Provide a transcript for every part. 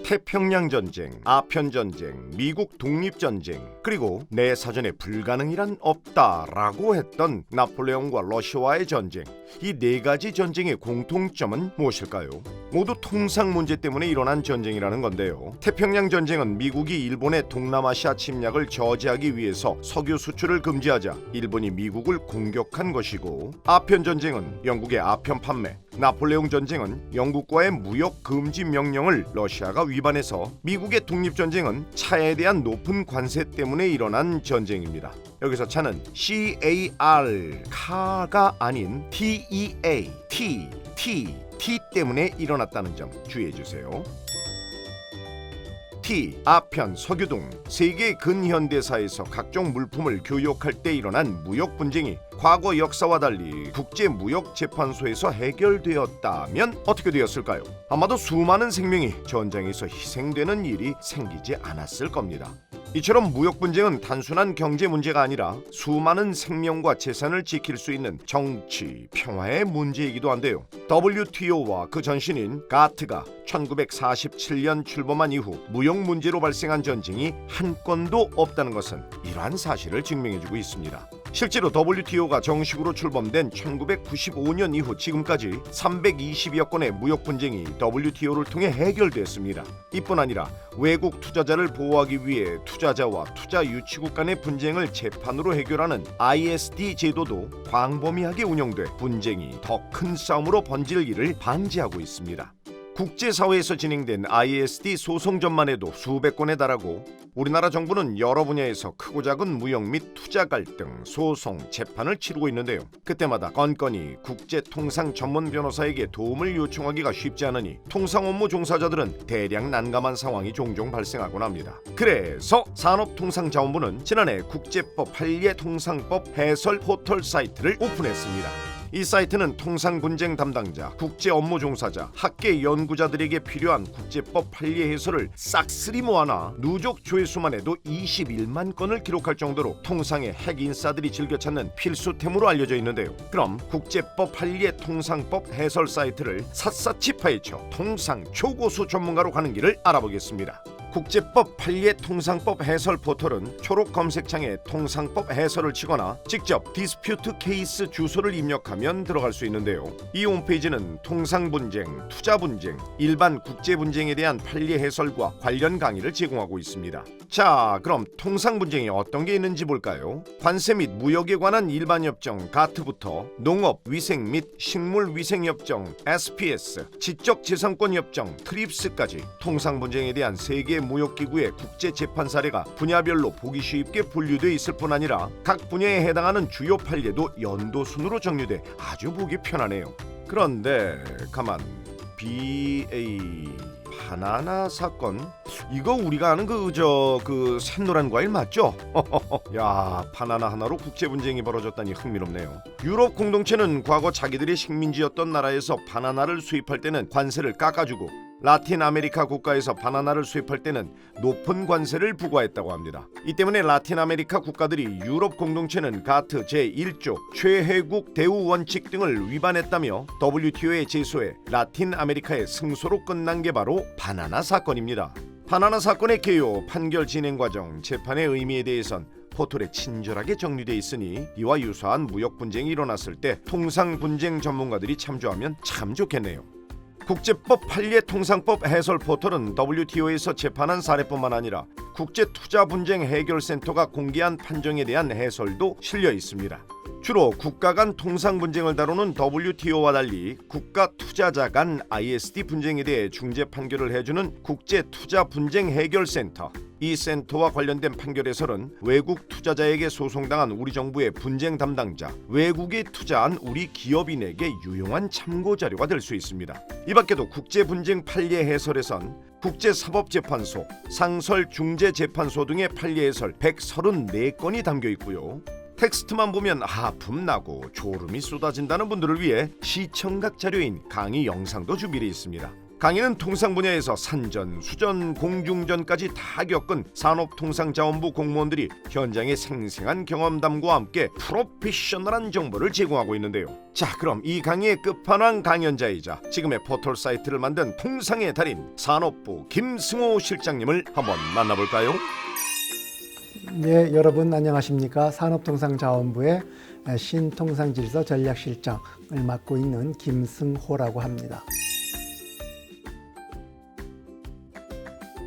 태평양 전쟁, 아편 전쟁, 미국 독립 전쟁, 그리고 내 사전에 불가능이란 없다라고 했던 나폴레옹과 러시아와의 전쟁. 이 네 가지 전쟁의 공통점은 무엇일까요? 모두 통상 문제 때문에 일어난 전쟁이라는 건데요. 태평양 전쟁은 미국이 일본의 동남아시아 침략을 저지하기 위해서 석유 수출을 금지하자 일본이 미국을 공격한 것이고, 아편 전쟁은 영국의 아편 판매, 나폴레옹 전쟁은 영국과의 무역 금지 명령을 러시아가 위반해서, 미국의 독립전쟁은 차에 대한 높은 관세 때문에 일어난 전쟁입니다. 여기서 차는 CAR, 카가 아닌 TEA, T 때문에 일어났다는 점 주의해주세요. T, 아편, 석유등 세계 근현대사에서 각종 물품을 교역할 때 일어난 무역 분쟁이 과거 역사와 달리 국제무역재판소에서 해결되었다면 어떻게 되었을까요? 아마도 수많은 생명이 전쟁에서 희생되는 일이 생기지 않았을 겁니다. 이처럼 무역 분쟁은 단순한 경제 문제가 아니라 수많은 생명과 재산을 지킬 수 있는 정치, 평화의 문제이기도 한데요. WTO와 그 전신인 가트가 1947년 출범한 이후 무역 문제로 발생한 전쟁이 한 건도 없다는 것은 이러한 사실을 증명해주고 있습니다. 실제로 WTO가 정식으로 출범된 1995년 이후 지금까지 320여 건의 무역 분쟁이 WTO를 통해 해결됐습니다. 이뿐 아니라 외국 투자자를 보호하기 위해 투자자와 투자 유치국 간의 분쟁을 재판으로 해결하는 ISD 제도도 광범위하게 운영돼 분쟁이 더 큰 싸움으로 번질 일을 방지하고 있습니다. 국제사회에서 진행된 ISD 소송전만 해도 수백 건에 달하고, 우리나라 정부는 여러 분야에서 크고 작은 무역 및 투자 갈등, 소송, 재판을 치르고 있는데요. 그때마다 건건이 국제통상 전문 변호사에게 도움을 요청하기가 쉽지 않으니 통상 업무 종사자들은 대량 난감한 상황이 종종 발생하곤 합니다. 그래서 산업통상자원부는 지난해 국제법 판례통상법 해설 포털 사이트를 오픈했습니다. 이 사이트는 통상분쟁 담당자, 국제 업무 종사자, 학계 연구자들에게 필요한 국제법 판례 해설을 싹쓸이 모아놔 누적 조회수만 해도 21만 건을 기록할 정도로 통상의 핵 인싸들이 즐겨 찾는 필수템으로 알려져 있는데요. 그럼 국제법 판례 통상법 해설 사이트를 샅샅이 파헤쳐 통상 초고수 전문가로 가는 길을 알아보겠습니다. 국제법 판례 통상법 해설 포털은 초록 검색창에 통상법 해설을 치거나 직접 디스퓨트 케이스 주소를 입력하면 들어갈 수 있는데요. 이 홈페이지는 통상분쟁, 투자분쟁, 일반 국제분쟁에 대한 판례 해설과 관련 강의를 제공하고 있습니다. 자, 그럼 통상분쟁이 어떤 게 있는지 볼까요? 관세 및 무역에 관한 일반협정 가트부터 농업위생 및 식물위생협정 SPS, 지적재산권협정 트립스까지 통상분쟁에 대한 세계 무역기구의 국제재판 사례가 분야별로 보기 쉽게 분류되어 있을 뿐 아니라 각 분야에 해당하는 주요 판례도 연도순으로 정리돼 아주 보기 편하네요. 그런데 가만, BA 바나나 사건, 이거 우리가 아는 그 샛노란 과일 맞죠? 야, 바나나 하나로 국제 분쟁이 벌어졌다니 흥미롭네요. 유럽 공동체는 과거 자기들이 식민지였던 나라에서 바나나를 수입할 때는 관세를 깎아주고, 라틴 아메리카 국가에서 바나나를 수입할 때는 높은 관세를 부과했다고 합니다. 이 때문에 라틴 아메리카 국가들이 유럽 공동체는 가트 제1조 최혜국 대우 원칙 등을 위반했다며 WTO에 제소해 라틴 아메리카의 승소로 끝난 게 바로 바나나 사건입니다. 바나나 사건의 개요, 판결 진행 과정, 재판의 의미에 대해선 포털에 친절하게 정리돼 있으니 이와 유사한 무역 분쟁이 일어났을 때 통상 분쟁 전문가들이 참조하면 참 좋겠네요. 국제법 판례 통상법 해설 포털은 WTO에서 재판한 사례뿐만 아니라 국제투자분쟁 해결센터가 공개한 판정에 대한 해설도 실려 있습니다. 주로 국가 간 통상 분쟁을 다루는 WTO와 달리 국가 투자자 간 ISD 분쟁에 대해 중재 판결을 해주는 국제투자분쟁 해결센터, 이 센터와 관련된 판결 해설은 외국 투자자에게 소송당한 우리 정부의 분쟁 담당자, 외국에 투자한 우리 기업인에게 유용한 참고 자료가 될 수 있습니다. 이 밖에도 국제분쟁 판례 해설에선 국제사법재판소, 상설중재재판소 등의 판례 해설 134건이 담겨 있고요. 텍스트만 보면 하품 나고 졸음이 쏟아진다는 분들을 위해 시청각 자료인 강의 영상도 준비되어 있습니다. 강의는 통상 분야에서 산전, 수전, 공중전까지 다 겪은 산업통상자원부 공무원들이 현장의 생생한 경험담과 함께 프로페셔널한 정보를 제공하고 있는데요. 자, 그럼 이 강의의 끝판왕 강연자이자 지금의 포털 사이트를 만든 통상의 달인 산업부 김승호 실장님을 한번 만나볼까요? 네, 여러분 안녕하십니까? 산업통상자원부의 신통상질서 전략실장을 맡고 있는 김승호라고 합니다.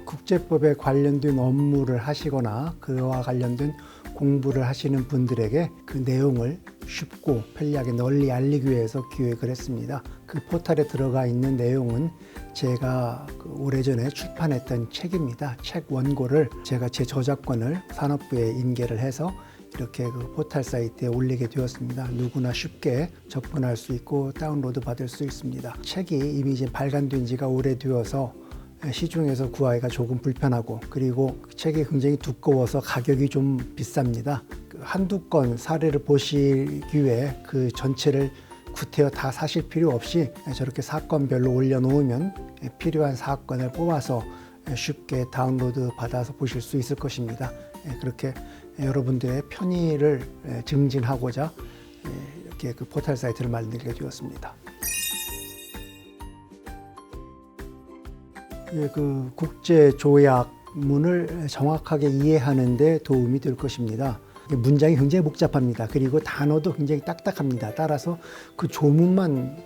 국제법에 관련된 업무를 하시거나 그와 관련된 공부를 하시는 분들에게 그 내용을 쉽고 편리하게 널리 알리기 위해서 기획을 했습니다. 그 포털에 들어가 있는 내용은 제가 오래전에 출판했던 책입니다. 책 원고를 제가 제 저작권을 산업부에 인계를 해서 이렇게 그 포털 사이트에 올리게 되었습니다. 누구나 쉽게 접근할 수 있고 다운로드 받을 수 있습니다. 책이 이미 이제 발간된 지가 오래되어서 시중에서 구하기가 조금 불편하고, 그리고 책이 굉장히 두꺼워서 가격이 좀 비쌉니다. 한두 건 사례를 보시기 위해 그 전체를 구태여 다 사실 필요 없이 저렇게 사건별로 올려놓으면 필요한 사건을 뽑아서 쉽게 다운로드 받아서 보실 수 있을 것입니다. 그렇게 여러분들의 편의를 증진하고자 이렇게 그 포털 사이트를 만들게 되었습니다. 그 국제 조약문을 정확하게 이해하는 데 도움이 될 것입니다. 문장이 굉장히 복잡합니다. 그리고 단어도 굉장히 딱딱합니다. 따라서 그 조문만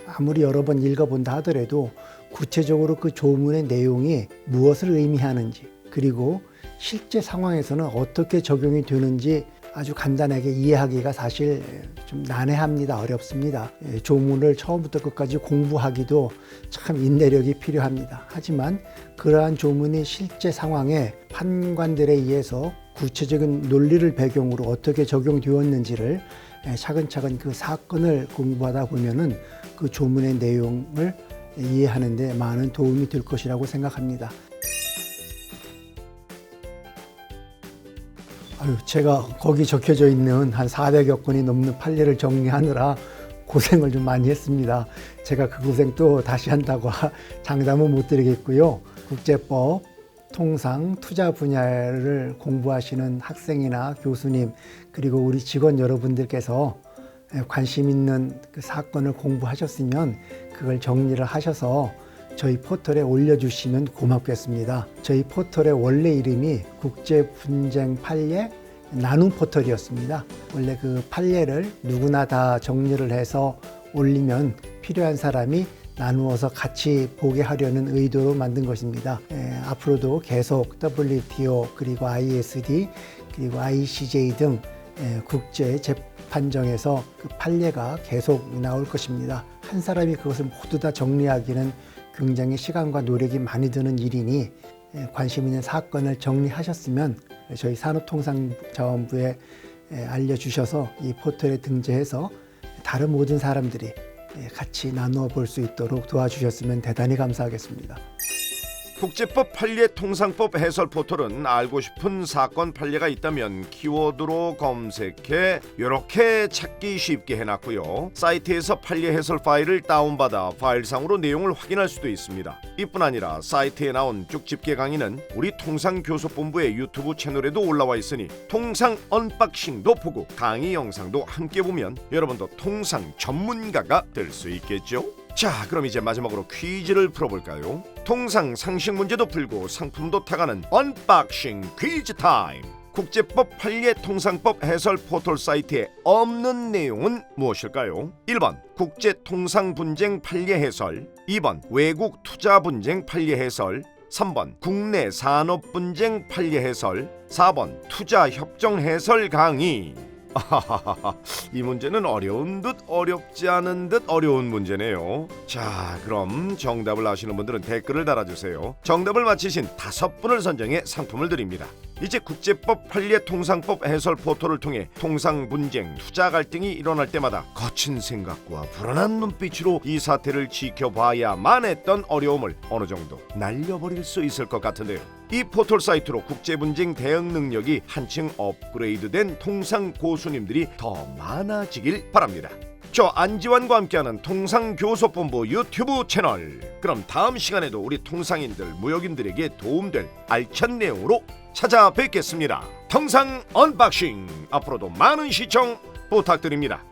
아무리 여러 번 읽어본다 하더라도 구체적으로 그 조문의 내용이 무엇을 의미하는지, 그리고 실제 상황에서는 어떻게 적용이 되는지 아주 간단하게 이해하기가 사실 좀 난해합니다. 어렵습니다. 조문을 처음부터 끝까지 공부하기도 참 인내력이 필요합니다. 하지만 그러한 조문이 실제 상황에 판관들에 의해서 구체적인 논리를 배경으로 어떻게 적용되었는지를 차근차근 그 사건을 공부하다 보면은 그 조문의 내용을 이해하는 데 많은 도움이 될 것이라고 생각합니다. 제가 거기 적혀져 있는 한 400여 건이 넘는 판례를 정리하느라 고생을 좀 많이 했습니다. 제가 그 고생 또 다시 한다고 장담은 못 드리겠고요. 국제법, 통상, 투자 분야를 공부하시는 학생이나 교수님, 그리고 우리 직원 여러분들께서 관심 있는 그 사건을 공부하셨으면 그걸 정리를 하셔서 저희 포털에 올려주시면 고맙겠습니다. 저희 포털의 원래 이름이 국제분쟁 판례 나눔 포털이었습니다. 원래 그 판례를 누구나 다 정리를 해서 올리면 필요한 사람이 나누어서 같이 보게 하려는 의도로 만든 것입니다. 앞으로도 계속 WTO, 그리고 ISD, 그리고 ICJ 등 국제 재판정에서 그 판례가 계속 나올 것입니다. 한 사람이 그것을 모두 다 정리하기는 굉장히 시간과 노력이 많이 드는 일이니 관심 있는 사건을 정리하셨으면 저희 산업통상자원부에 알려주셔서 이 포털에 등재해서 다른 모든 사람들이 같이 나누어 볼 수 있도록 도와주셨으면 대단히 감사하겠습니다. 국제법 판례 통상법 해설 포털은 알고 싶은 사건 판례가 있다면 키워드로 검색해 이렇게 찾기 쉽게 해놨고요. 사이트에서 판례 해설 파일을 다운받아 파일상으로 내용을 확인할 수도 있습니다. 이뿐 아니라 사이트에 나온 쭉집게 강의는 우리 통상교섭본부의 유튜브 채널에도 올라와 있으니 통상 언박싱도 보고 강의 영상도 함께 보면 여러분도 통상 전문가가 될 수 있겠죠? 자, 그럼 이제 마지막으로 퀴즈를 풀어볼까요? 통상 상식 문제도 풀고 상품도 타가는 언박싱 퀴즈 타임. 국제법 판례 통상법 해설 포털 사이트에 없는 내용은 무엇일까요? 1번 국제통상분쟁 판례 해설, 2번 외국 투자분쟁 판례 해설, 3번 국내 산업분쟁 판례 해설, 4번 투자협정 해설 강의. 이 문제는 어려운 듯 어렵지 않은 듯 어려운 문제네요. 자, 그럼 정답을 아시는 분들은 댓글을 달아주세요. 정답을 맞히신 5분을 선정해 상품을 드립니다. 이제 국제법 판례 통상법 해설 포털을 통해 통상 분쟁, 투자 갈등이 일어날 때마다 거친 생각과 불안한 눈빛으로 이 사태를 지켜봐야만 했던 어려움을 어느 정도 날려버릴 수 있을 것 같은데요. 이 포털 사이트로 국제분쟁 대응 능력이 한층 업그레이드된 통상 고수님들이 더 많아지길 바랍니다. 저 안지환과 함께하는 통상교섭본부 유튜브 채널. 그럼 다음 시간에도 우리 통상인들, 무역인들에게 도움될 알찬 내용으로 찾아뵙겠습니다. 통상 언박싱 앞으로도 많은 시청 부탁드립니다.